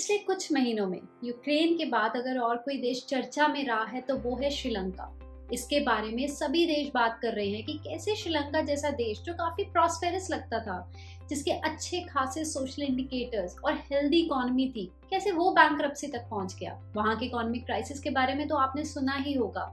पिछले कुछ महीनों में यूक्रेन के बाद अगर और कोई देश चर्चा में रहा है तो वो है श्रीलंका। इसके बारे में सभी देश बात कर रहे हैं कि कैसे श्रीलंका जैसा देश जो काफी प्रॉस्पेरस लगता था, जिसके अच्छे खासे सोशल इंडिकेटर्स और हेल्दी इकोनॉमी थी, कैसे वो बैंकरप्सी तक पहुंच गया। वहां के इकोनॉमिक क्राइसिस के बारे में तो आपने सुना ही होगा,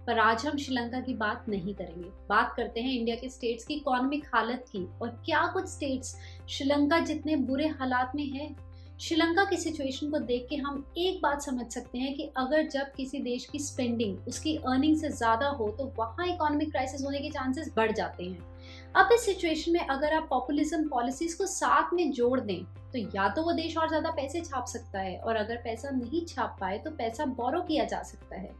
पर आज हम श्रीलंका की बात नहीं करेंगे। बात करते हैं इंडिया के स्टेट्स की इकोनॉमिक हालत की और क्या कुछ स्टेट्स श्रीलंका जितने बुरे हालात में है। श्रीलंका की सिचुएशन को देख के हम एक बात समझ सकते हैं कि अगर जब किसी देश की स्पेंडिंग उसकी अर्निंग से ज्यादा हो तो वहां इकोनॉमिक क्राइसिस होने के चांसेस बढ़ जाते हैं। अब इस सिचुएशन में अगर आप पॉपुलिज्म पॉलिसीज को साथ में जोड़ दें तो या तो वो देश और ज्यादा पैसे छाप सकता है, और अगर पैसा नहीं छाप पाए तो पैसा बोरो किया जा सकता है,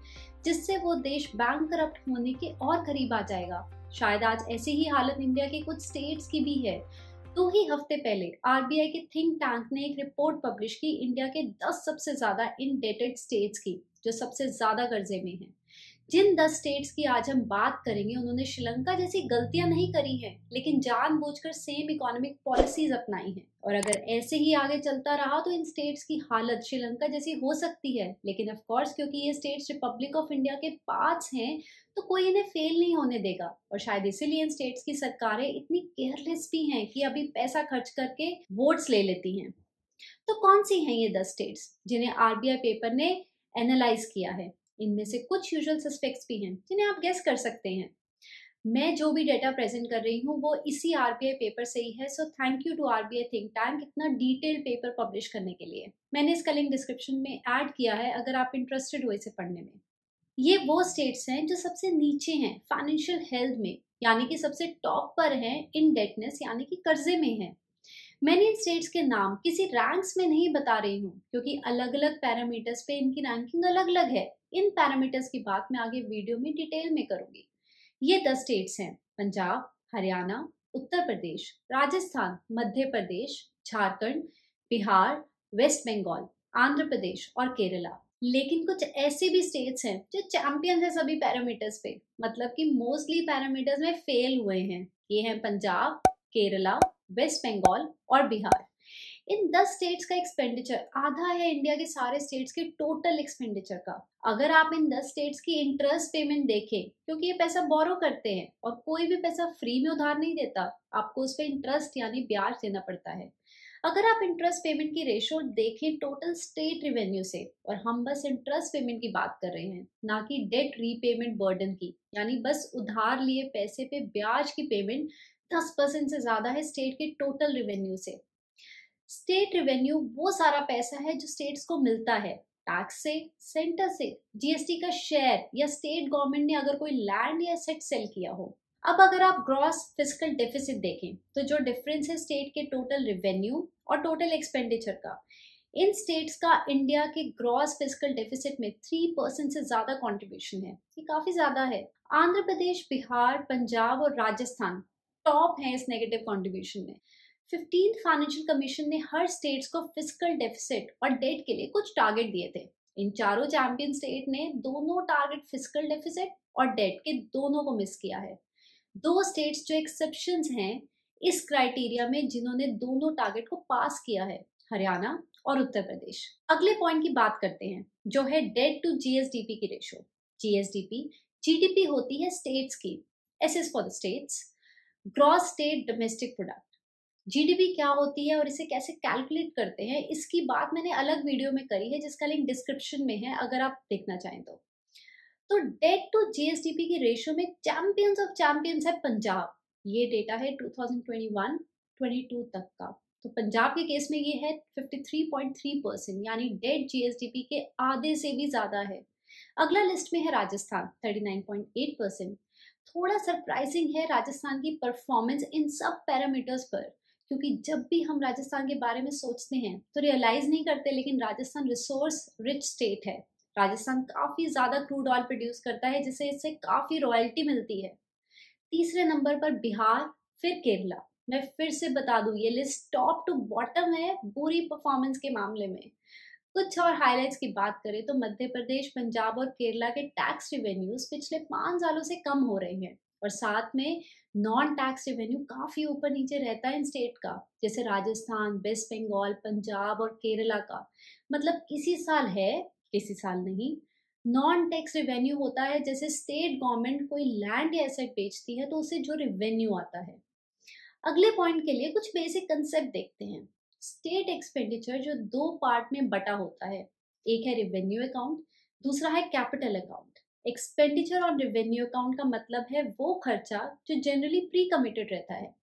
जिससे वो देश बैंकरप्ट होने के और करीब आ जाएगा। शायद आज ऐसी ही हालत इंडिया के कुछ स्टेट्स की भी है। 2 ही हफ्ते पहले आरबीआई के थिंक टैंक ने एक रिपोर्ट पब्लिश की इंडिया के 10 सबसे ज्यादा इंडेटेड स्टेट्स की, जो सबसे ज्यादा कर्जे में हैं। जिन 10 स्टेट्स की आज हम बात करेंगे उन्होंने श्रीलंका जैसी गलतियां नहीं करी हैं, लेकिन जानबूझकर सेम इकोनॉमिक पॉलिसीज अपनाई हैं। और अगर ऐसे ही आगे चलता रहा तो इन स्टेट्स की हालत श्रीलंका जैसी हो सकती है। लेकिन ऑफ कोर्स क्योंकि ये स्टेट्स रिपब्लिक ऑफ इंडिया के पार्ट्स हैं तो कोई इन्हें फेल नहीं होने देगा, और शायद इसीलिए इन स्टेट्स की सरकारें इतनी केयरलेस भी हैं कि अभी पैसा खर्च करके वोट्स ले लेती हैं। तो कौन सी हैं ये 10 स्टेट्स जिन्हें आरबीआई पेपर ने एनालाइज किया है? इनमें से कुछ यूजुअल सस्पेक्ट्स भी हैं जिन्हें आप गेस कर सकते हैं। मैं जो भी डेटा प्रेजेंट कर रही हूँ वो इसी आरबीआई पेपर से ही है, so thank you to RBI think tank इतना डिटेल्ड पेपर पब्लिश करने के लिए। मैंने इसका लिंक डिस्क्रिप्शन में ऐड किया है अगर आप इंटरेस्टेड हो इसे पढ़ने में। ये वो स्टेट्स हैं जो सबसे नीचे हैं फाइनेंशियल हेल्थ में, यानी कि सबसे टॉप पर हैं इनडेटनेस यानी कि कर्जे में हैं। मैंने इन स्टेट्स के नाम किसी रैंक्स में नहीं बता रही हूँ क्योंकि अलग अलग पैरामीटर्स पे इनकी रैंकिंग अलग अलग है। इन पैरामीटर्स की बात मैं आगे वीडियो में डिटेल में करूंगी। ये 10 स्टेट्स हैं: पंजाब, हरियाणा, उत्तर प्रदेश, राजस्थान, मध्य प्रदेश, झारखंड, बिहार, वेस्ट बंगाल, आंध्र प्रदेश और केरला। लेकिन कुछ ऐसे भी स्टेट्स हैं जो चैंपियंस है सभी पैरामीटर्स पे, मतलब कि मोस्टली पैरामीटर्स में फेल हुए हैं। ये हैं पंजाब, केरला, वेस्ट बंगाल और बिहार। इन 10 स्टेट्स का एक्सपेंडिचर आधा है इंडिया के सारे स्टेट्स के टोटल एक्सपेंडिचर का। अगर आप इन 10 स्टेट्स की इंटरेस्ट पेमेंट देखें, क्योंकि ये पैसा बोरो करते हैं और कोई भी पैसा फ्री में उधार नहीं देता, आपको उस पर इंटरेस्ट यानी ब्याज देना पड़ता है। अगर आप इंटरेस्ट पेमेंट की रेशो देखें टोटल स्टेट रेवेन्यू से, और हम बस इंटरेस्ट पेमेंट की बात कर रहे हैं ना कि डेट रीपेमेंट बर्डन की, यानी बस उधार लिए पैसे पे ब्याज की पेमेंट 10% से ज्यादा है स्टेट के टोटल रेवेन्यू से। स्टेट रेवेन्यू वो सारा पैसा है जो स्टेट्स को मिलता है टैक्स से, सेंटर से, जीएसटी का शेयर, या स्टेट गवर्नमेंट ने अगर कोई लैंड या एसेट सेल किया हो। अब अगर आप ग्रॉस फिस्कल डेफिसिट देखें तो जो डिफरेंस है स्टेट के टोटल रेवेन्यू और टोटल एक्सपेंडिचर का, इन स्टेट्स का इंडिया के ग्रॉस फिस्कल डेफिसिट में 3% से ज्यादा कंट्रीब्यूशन है। ये काफी ज्यादा है। आंध्र प्रदेश, बिहार, पंजाब और राजस्थान टॉप है इस नेगेटिव कंट्रीब्यूशन में। 15th फाइनेंशियल कमीशन ने हर स्टेट्स को फिस्कल डेफिसिट और डेट के लिए कुछ टारगेट दिए थे। इन चारों चैंपियन स्टेट ने दोनों टारगेट फिस्कल डेफिसिट और डेट के दोनों को मिस किया है। 2 स्टेट्स जो एक्सेप्शंस हैं इस क्राइटेरिया में जिन्होंने दोनों टारगेट को पास किया है, हरियाणा और उत्तर प्रदेश। अगले पॉइंट की बात करते हैं जो है डेट टू जीएसडीपी की रेशो। जीएसडीपी जीडीपी होती है स्टेट्स की, S is for the states, gross state domestic product. GDP क्या होती है और इसे कैसे कैलकुलेट करते हैं इसकी बात मैंने अलग वीडियो में करी है जिसका लिंक डिस्क्रिप्शन में है अगर आप देखना चाहें तो डेट टू जीएसडीपी की रेशियो में चैंपियंस ऑफ चैंपियंस है पंजाब। ये डेटा है 2021-22 तक का। तो पंजाब के केस में ये है 53.3%, यानी डेट जीएसडीपी के आधे से भी ज्यादा है। अगला लिस्ट में है राजस्थान 39.8%। थोड़ा सरप्राइजिंग है राजस्थान की परफॉर्मेंस इन सब पैरामीटर्स पर, क्योंकि जब भी हम राजस्थान के बारे में सोचते हैं तो रियलाइज नहीं करते, लेकिन राजस्थान रिसोर्स रिच स्टेट है। राजस्थान काफी ज्यादा क्रूड ऑयल प्रोड्यूस करता है जिससे इससे काफी रॉयल्टी मिलती है। तीसरे नंबर पर बिहार, फिर केरला। मैं फिर से बता दूं ये लिस्ट टॉप टू बॉटम है बुरी परफॉर्मेंस के मामले में। कुछ और हाइलाइट्स की बात करें तो मध्य प्रदेश, पंजाब और केरला के टैक्स रिवेन्यूज पिछले 5 सालों से कम हो रहे हैं, और साथ में नॉन टैक्स रेवेन्यू काफी ऊपर नीचे रहता है इन स्टेट का, जैसे राजस्थान, वेस्ट बंगाल, पंजाब और केरला का। मतलब किसी साल है, किसी साल नहीं। नॉन टैक्स रेवेन्यू होता है जैसे स्टेट गवर्नमेंट कोई लैंड या एसेट बेचती है तो उसे जो रेवेन्यू आता है। अगले पॉइंट के लिए कुछ बेसिक कंसेप्ट देखते हैं। स्टेट एक्सपेंडिचर जो दो पार्ट में बटा होता है, एक है रेवेन्यू अकाउंट, दूसरा है कैपिटल अकाउंट। एक्सपेंडिचर और रेवेन्यू अकाउंट का मतलब है वो खर्चा जो जनरली प्री कमिटेड रहता है,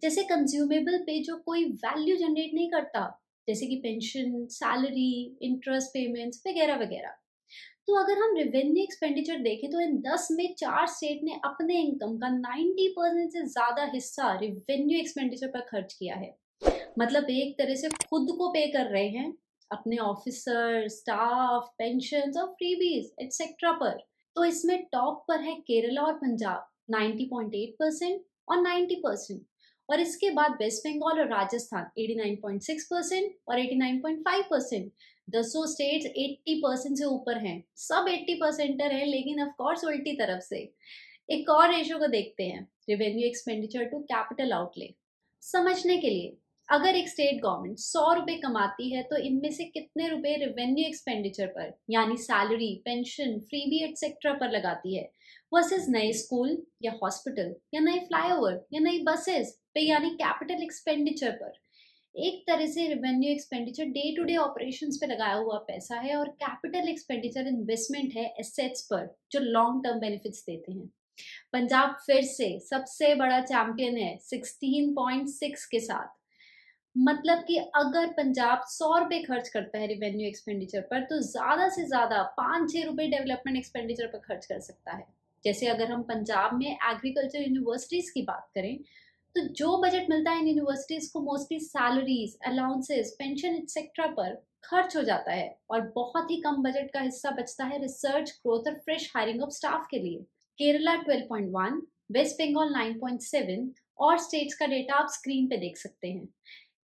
जैसे कंज्यूमेबल पे जो कोई वैल्यू जनरेट नहीं करता, जैसे कि पेंशन, सैलरी, इंटरेस्ट पेमेंट्स वगैरह वगैरह। तो अगर हम रेवेन्यू एक्सपेंडिचर देखें तो इन 10 में 4 स्टेट ने अपने इनकम का 90% से ज्यादा हिस्सा रेवेन्यू एक्सपेंडिचर पर खर्च किया है। मतलब एक तरह से खुद को पे कर रहे हैं अपने ऑफिसर, स्टाफ, पेंशन और फ्रीबीज एक्सेट्रा पर। तो इसमें टॉप पर है केरला और पंजाब 90.8% और 90%, और इसके बाद वेस्ट बंगाल और राजस्थान 89.6% और 89.5%। दसों स्टेट्स 80% से ऊपर हैं, सब 80%er हैं, लेकिन ऑफ कोर्स उल्टी तरफ से। एक और रेशो को देखते हैं, revenue expenditure to capital outlay. समझने के लिए, अगर एक स्टेट गवर्नमेंट 100 रुपए कमाती है तो इनमें से कितने रुपए रेवेन्यू एक्सपेंडिचर पर यानी सैलरी, पेंशन, फ्रीबी एक्सेट्रा पर लगाती है, वर्सेस नए स्कूल या हॉस्पिटल या नए फ्लाईओवर या नई बसेस पे यानी कैपिटल एक्सपेंडिचर पर। एक तरह से revenue expenditure day to day operations पे लगाया हुआ पैसा है और कैपिटल एक्सपेंडिचर इन्वेस्टमेंट है एसेट्स पर जो लॉन्ग टर्म बेनिफिट्स देते हैं। पंजाब फिर से सबसे बड़ा चैंपियन है 16.6 के साथ। मतलब कि अगर पंजाब 100 रुपए खर्च करता है रेवेन्यू एक्सपेंडिचर पर तो ज्यादा से ज्यादा 5-6 रुपए डेवलपमेंट एक्सपेंडिचर पर खर्च कर सकता है। जैसे अगर हम पंजाब में एग्रीकल्चर यूनिवर्सिटीज की बात करें तो जो बजट मिलता है इन यूनिवर्सिटीज को mostly salaries, allowances, pension etcetera पर खर्च हो जाता है और बहुत ही कम बजट का हिस्सा बचता है रिसर्च, ग्रोथ और फ्रेश हायरिंग ऑफ स्टाफ के लिए। केरला 12.1, वेस्ट बंगाल 9.7 और स्टेट्स का डेटा आप स्क्रीन पे देख सकते हैं।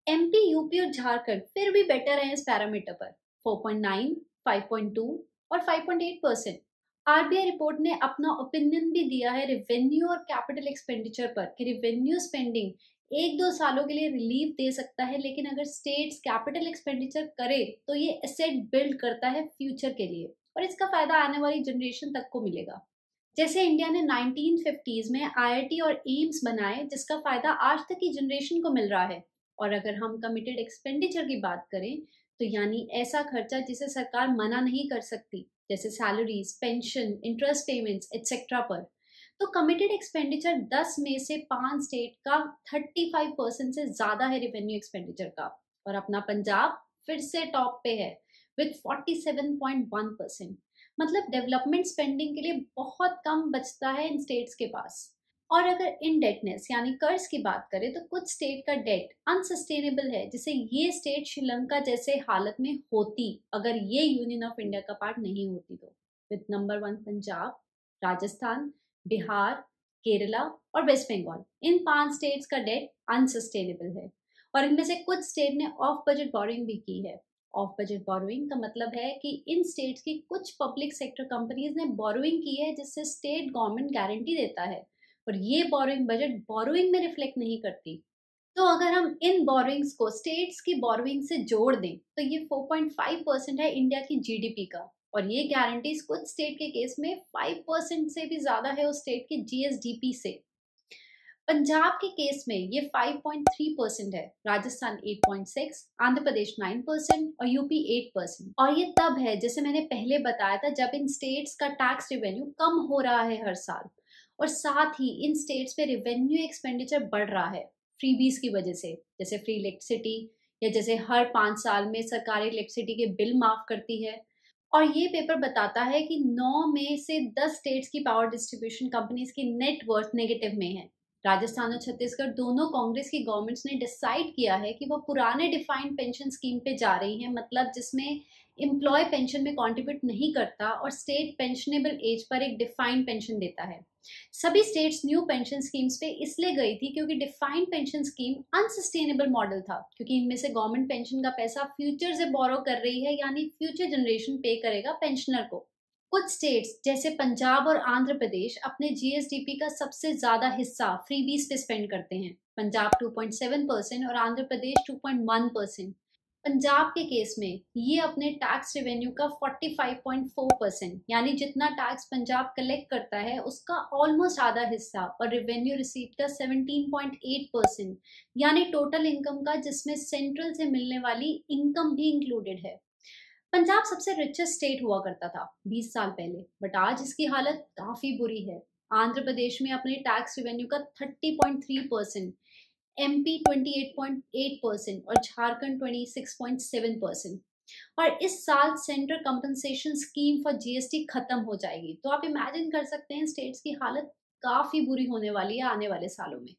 एमपी, यूपी और झारखंड फिर भी बेटर है इस पैरामीटर पर 4.9, 5.2 और 5.8%। आरबीआई रिपोर्ट ने अपना ओपिनियन भी दिया है रेवेन्यू और कैपिटल एक्सपेंडिचर पर कि रेवेन्यू स्पेंडिंग 1-2 सालों के लिए रिलीफ दे सकता है, लेकिन अगर स्टेट्स कैपिटल एक्सपेंडिचर करे तो ये एसेट बिल्ड करता है फ्यूचर के लिए और इसका फायदा आने वाली जनरेशन तक को मिलेगा। जैसे इंडिया ने 1950s में आईआईटी और एम्स बनाए जिसका फायदा आज तक की जनरेशन को मिल रहा है। और अगर हम कमिटेड एक्सपेंडिचर की बात करें तो यानी ऐसा खर्चा जिसे सरकार मना नहीं कर सकती, जैसे salaries, pension, interest payments etcetera पर, तो कमिटेड एक्सपेंडिचर 10 में से 5 स्टेट का 35% से ज्यादा है रेवेन्यू एक्सपेंडिचर का। और अपना पंजाब फिर से टॉप पे है विद 47.1%। मतलब डेवलपमेंट स्पेंडिंग के लिए बहुत कम बचता है इन स्टेट्स के पास। और अगर इनडेटनेस यानी कर्ज की बात करें तो कुछ स्टेट का डेट अनसस्टेनेबल है, जैसे ये स्टेट श्रीलंका जैसे हालत में होती अगर ये यूनियन ऑफ इंडिया का पार्ट नहीं होती तो। विद नंबर 1 पंजाब, राजस्थान, बिहार, केरला और वेस्ट बंगाल, इन 5 स्टेट्स का डेट अनसस्टेनेबल है और इनमें से कुछ स्टेट ने ऑफ बजट बोरिंग भी की है। ऑफ बजट बोरोइंग का मतलब है कि इन स्टेट्स की कुछ पब्लिक सेक्टर कंपनीज ने बोरोइंग की है जिससे स्टेट गवर्नमेंट गारंटी देता है और ये बोरोइंग बजट बोरोइंग में रिफ्लेक्ट नहीं करती। तो अगर हम इन बोरोइंग्स को स्टेट्स की बोरोइंग से जोड़ दें तो ये 4.5% है इंडिया की जीडीपी का, और ये गारंटीज कुछ स्टेट के केस में 5% से भी ज्यादा है उस स्टेट के जीएसडीपी से। पंजाब के केस में ये 5.3% है, राजस्थान 8.6, आंध्र प्रदेश 9% और यूपी 8%। और ये तब है जैसे मैंने पहले बताया था जब इन स्टेट्स का टैक्स रेवेन्यू कम हो रहा है हर साल और साथ ही इन स्टेट्स पे रेवेन्यू एक्सपेंडिचर बढ़ रहा है फ्रीबीज की वजह से, जैसे फ्री इलेक्ट्रिसिटी या जैसे हर 5 साल में सरकार इलेक्ट्रिसिटी के बिल माफ करती है। और ये पेपर बताता है कि 9 में से 10 स्टेट्स की पावर डिस्ट्रीब्यूशन कंपनीज की नेट वर्थ नेगेटिव में है। राजस्थान और छत्तीसगढ़ दोनों कांग्रेस की गवर्नमेंट्स ने डिसाइड किया है कि वो पुराने डिफाइंड पेंशन स्कीम पे जा रही हैं, मतलब जिसमें एम्प्लॉय पेंशन में कंट्रीब्यूट नहीं करता और स्टेट पेंशनेबल एज पर एक डिफाइंड पेंशन देता है। सभी स्टेट्स न्यू पेंशन स्कीम्स पे इसलिए गई थी क्योंकि defined pension scheme unsustainable model था, क्योंकि इनमें से गवर्नमेंट पेंशन का पैसा फ्यूचर से बोरो कर रही है यानी फ्यूचर जनरेशन पे करेगा पेंशनर को। कुछ स्टेट्स जैसे पंजाब और आंध्र प्रदेश अपने जीएसडीपी का सबसे ज्यादा हिस्सा फ्रीबीज पे स्पेंड करते हैं। पंजाब 2.7% और आंध्र प्रदेश 2.1%। पंजाब के केस में ये अपने टैक्स रेवेन्यू का 45.4% यानी जितना टैक्स पंजाब कलेक्ट करता है उसका ऑलमोस्ट आधा हिस्सा और रेवेन्यू रिसीट का 17.8% यानी टोटल इनकम का, जिसमें सेंट्रल से मिलने वाली इनकम भी इंक्लूडेड है। पंजाब सबसे रिचेस्ट स्टेट हुआ करता था 20 साल पहले, बट आज इसकी हालत काफी बुरी है। आंध्र प्रदेश में अपने टैक्स रेवेन्यू का 30.3%, एमपी 28.8% और झारखंड 26.7%। और इस साल central compensation scheme for GST खत्म हो जाएगी, तो आप इमेजिन कर सकते हैं स्टेट्स की हालत काफी बुरी होने वाली है आने वाले सालों में।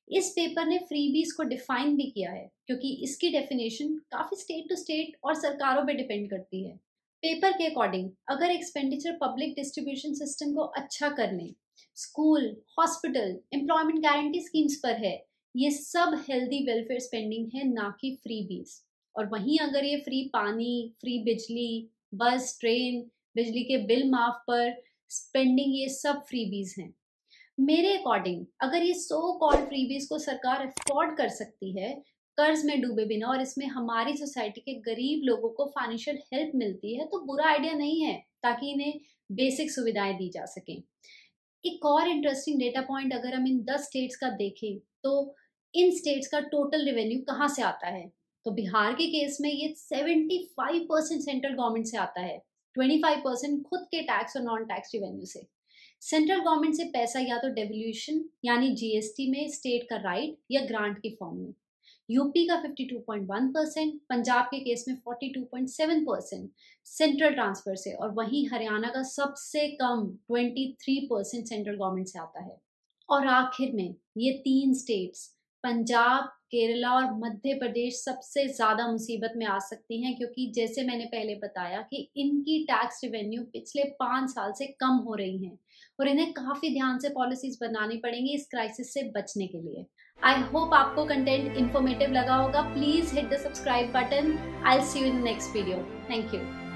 इस पेपर ने फ्रीबीज को डिफाइन भी किया है, क्योंकि इसकी डेफिनेशन काफी स्टेट टू स्टेट और सरकारों पे डिपेंड करती है। पेपर के अकॉर्डिंग अगर एक्सपेंडिचर पब्लिक डिस्ट्रीब्यूशन सिस्टम को अच्छा करने, school, hospital, employment guarantee schemes पर है, ये सब हेल्दी वेलफेयर स्पेंडिंग है, ना कि फ्रीबीज। और वहीं अगर ये फ्री पानी, फ्री बिजली, बस, ट्रेन, बिजली के बिल माफ पर स्पेंडिंग, ये सब फ्रीबीज हैं। मेरे अकॉर्डिंग अगर ये सो कॉल्ड फ्रीबीज को सरकार अफोर्ड कर सकती है कर्ज में डूबे बिना, और इसमें हमारी सोसाइटी के गरीब लोगों को फाइनेंशियल हेल्प मिलती है, तो बुरा आइडिया नहीं है, ताकि इन्हें बेसिक सुविधाएं दी जा सकें। एक और इंटरेस्टिंग डेटा पॉइंट अगर हम इन 10 स्टेट्स का देखें, तो इन स्टेट्स का टोटल रेवेन्यू कहाँ से आता है, तो बिहार के केस में ये 75% सेंट्रल गवर्नमेंट से आता है, 25% खुद के टैक्स और नॉन टैक्स रेवेन्यू से। सेंट्रल गवर्नमेंट से पैसा या तो डेवल्यूशन यानी जीएसटी में स्टेट का राइट या ग्रांट की फॉर्म में। यूपी का 52.1%, पंजाब के केस में 42.7% सेंट्रल ट्रांसफर से, और वहीं हरियाणा का सबसे कम 23% सेंट्रल गवर्नमेंट से आता है। और आखिर में ये 3 स्टेट्स पंजाब, केरला और मध्य प्रदेश सबसे ज्यादा मुसीबत में आ सकती हैं, क्योंकि जैसे मैंने पहले बताया कि इनकी टैक्स रेवेन्यू पिछले 5 साल से कम हो रही हैं और इन्हें काफी ध्यान से पॉलिसीज बनानी पड़ेंगी इस क्राइसिस से बचने के लिए। आई होप आपको कंटेंट इंफॉर्मेटिव लगा होगा। Please hit the subscribe button. I will see you in the next video. Thank you.